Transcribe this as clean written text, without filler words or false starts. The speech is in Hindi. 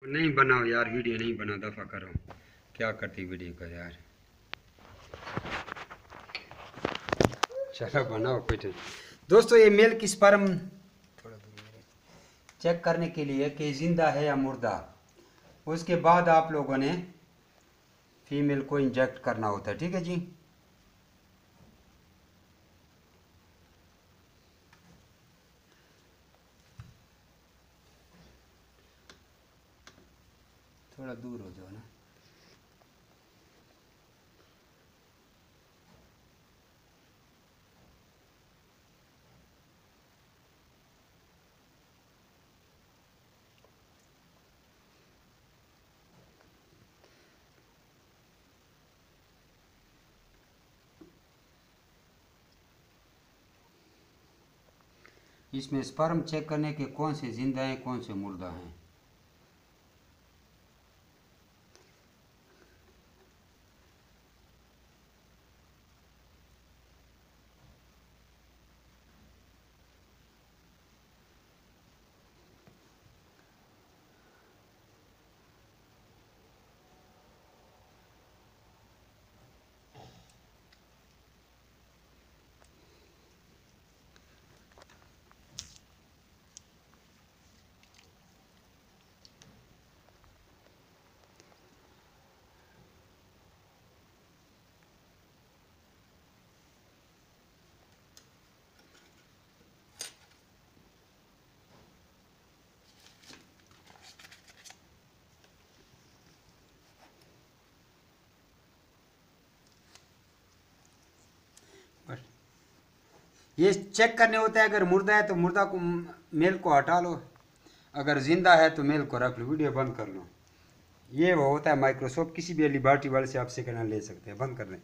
नहीं बनाओ यार, वीडियो नहीं बना, दफा करो। क्या करती वीडियो का यार। चलो बनाओ कुछ। दोस्तों ये मेल की स्पर्म थोड़ा दूर चेक करने के लिए कि जिंदा है या मुर्दा, उसके बाद आप लोगों ने फीमेल को इंजेक्ट करना होता है। ठीक है जी। थोड़ा दूर हो जाओ ना। इसमें स्पर्म चेक करने के कौन से जिंदा हैं कौन से मुर्दा हैं। बस ये चेक करने होता है, अगर मुर्दा है तो मुर्दा को, मेल को हटा लो, अगर जिंदा है तो मेल को रख लो। वीडियो बंद कर लो। ये वो होता है माइक्रोसॉफ्ट, किसी भी लिबर्टी वर्ल्ड से आप सेकंड हैंड ले सकते हैं। बंद कर दें।